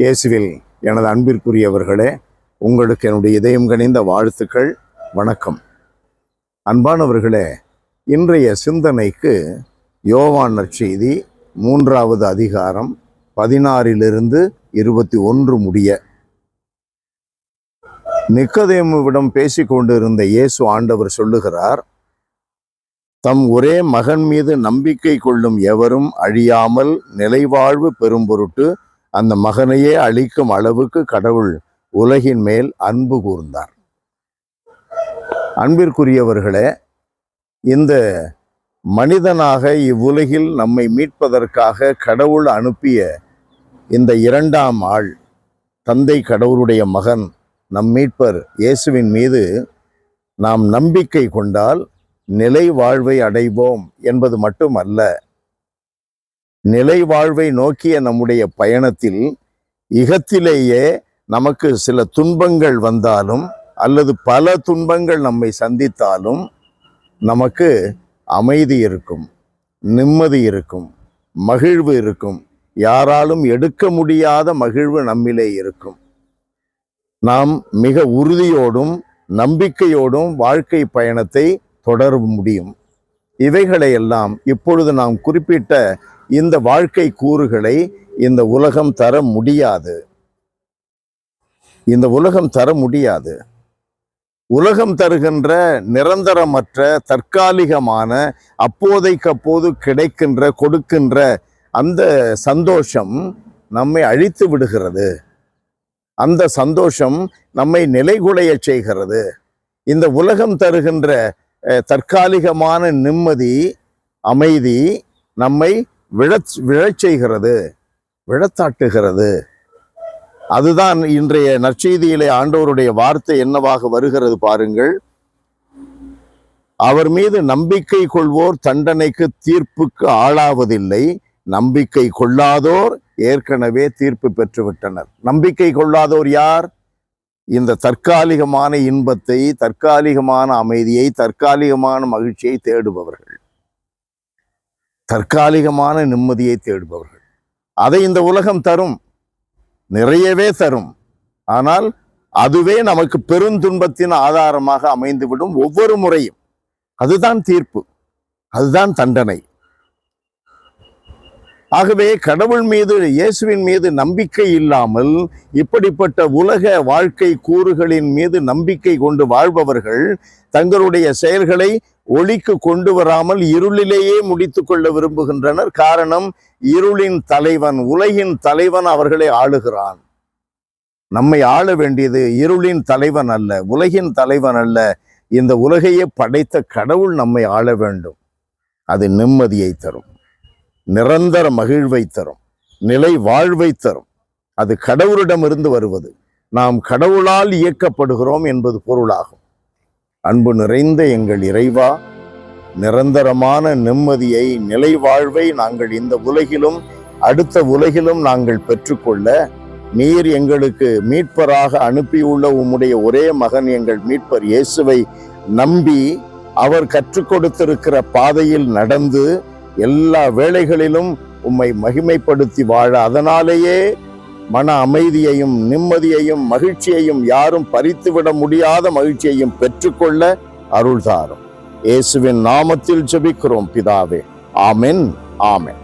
இயேசுவில் எனது அன்பிற்குரியவர்களே, உங்களுக்கு என்னுடைய இதயம் கனிந்த வாழ்த்துக்கள், வணக்கம். அன்பானவர்களே, இன்றைய சிந்தனைக்கு யோவான் நற்செய்தி 3வது அதிகாரம் 16 21 முடிய. நிக்கதேமுவிடம் பேசிக்கொண்டிருந்த இயேசு ஆண்டவர் சொல்லுகிறார், தம் ஒரே மகன் மீது நம்பிக்கை கொள்ளும் எவரும் அழியாமல் நிலைவாழ்வு பெறும் பொருட்டு அந்த மகனையே அளிக்கும் அளவுக்கு கடவுள் உலகின் மேல் அன்பு கூர்ந்தார். அன்பிற்குரியவர்களே, இந்த மனிதனாக இவ்வுலகில் நம்மை மீட்பதற்காக கடவுள் அனுப்பிய இந்த 2ஆம் ஆள், தந்தை கடவுளுடைய மகன், நம் மீட்பர் இயேசுவின் மீது நாம் நம்பிக்கை கொண்டால் நிலை வாழ்வை அடைவோம் என்பது மட்டுமல்ல, நிலை வாழ்வை நோக்கிய நம்முடைய பயணத்தில் இகத்திலேயே நமக்கு சில துன்பங்கள் வந்தாலும் அல்லது பல துன்பங்கள் நம்மை சந்தித்தாலும் நமக்கு அமைதி இருக்கும், நிம்மதி இருக்கும், மகிழ்வு இருக்கும். யாராலும் எடுக்க முடியாத மகிழ்வு நம்மிலே இருக்கும். நாம் மிக உறுதியோடும் நம்பிக்கையோடும் வாழ்க்கை பயணத்தை தொடர முடியும். இவைகளையெல்லாம் இப்பொழுது நாம் குறிப்பிட்ட இந்த வாழ்க்கை கூறுகளை இந்த உலகம் தர முடியாது. இந்த உலகம் தர முடியாது. உலகம் தருகின்ற நிரந்தரமற்ற தற்காலிகமான அப்போதைக்கப்போது கிடைக்கின்ற கொடுக்கின்ற அந்த சந்தோஷம் நம்மை அழித்து விடுகிறது. அந்த சந்தோஷம் நம்மை நிலைகுலைய செய்கிறது. இந்த உலகம் தருகின்ற தற்காலிகமான நிம்மதி, அமைதி நம்மை விழச் செய்கிறது, விழத்தாட்டுகிறது. அதுதான் இன்றைய நற்செய்தியிலே ஆண்டவருடைய வார்த்தை என்னவாக வருகிறது பாருங்கள். அவர் மீது நம்பிக்கை கொள்வோர் தண்டனைக்கு தீர்ப்புக்கு ஆளாவதில்லை, நம்பிக்கை கொள்ளாதோர் ஏற்கனவே தீர்ப்பு பெற்றுவிட்டனர். நம்பிக்கை கொள்ளாதோர் யார்? இந்த தற்காலிகமான இன்பத்தை, தற்காலிகமான அமைதியை, தற்காலிகமான மகிழ்ச்சியை தேடுபவர்கள், தற்காலிகமான நிம்மதியை தேடுபவர்கள். அதை இந்த உலகம் தரும், நிறையவே தரும். ஆனால் அதுவே நமக்கு பெருந்துன்பத்தின் ஆதாரமாக அமைந்துவிடும் ஒவ்வொரு முறையும். அதுதான் தீர்ப்பு, அதுதான் தண்டனை. ஆகவே கடவுள் மீது, இயேசுவின் மீது நம்பிக்கை இல்லாமல் இப்படிப்பட்ட உலக வாழ்க்கை கூறுகளின் மீது நம்பிக்கை கொண்டு வாழ்பவர்கள் தங்களுடைய செயல்களை ஒளிக்கு கொண்டு வராமல் இருளிலேயே முடித்து கொள்ள விரும்புகின்றனர். காரணம், இருளின் தலைவன், உலகின் தலைவன் அவர்களை ஆளுகிறான். நம்மை ஆள வேண்டியது இருளின் தலைவன் அல்ல, உலகின் தலைவன் அல்ல, இந்த உலகையே படைத்த கடவுள் நம்மை ஆள வேண்டும். அது நிம்மதியை தரும், நிரந்தர மகிழ்வை தரும், நிலை வாழ்வை தரும். அது கடவுளிடமிருந்து வருவது. நாம் கடவுளால் இயக்கப்படுகிறோம் என்பது பொருளாகும். அன்பு நிறைந்த எங்கள் இறைவா, நிரந்தரமான நிம்மதியை, நிலை வாழ்வை நாங்கள் இந்த உலகிலும் அடுத்த உலகிலும் நாங்கள் பெற்றுக்கொள்ள நீர் எங்களுக்கு மீட்பராக அனுப்பியுள்ள உம்முடைய ஒரே மகன் எங்கள் மீட்பர் இயேசுவை நம்பி அவர் கற்றுக் கொடுத்திருக்கிற பாதையில் நடந்து எல்லா வேளைகளிலும் உம்மை மகிமைப்படுத்தி வாழ, அதனாலேயே மன அமைதியையும் நிம்மதியையும் மகிழ்ச்சியையும், யாரும் பறித்துவிட முடியாத மகிழ்ச்சியையும் பெற்றுக்கொள்ள அருள் தாரும். இயேசுவின் நாமத்தில் ஜெபிக்கிறோம் பிதாவே. ஆமென், ஆமென்.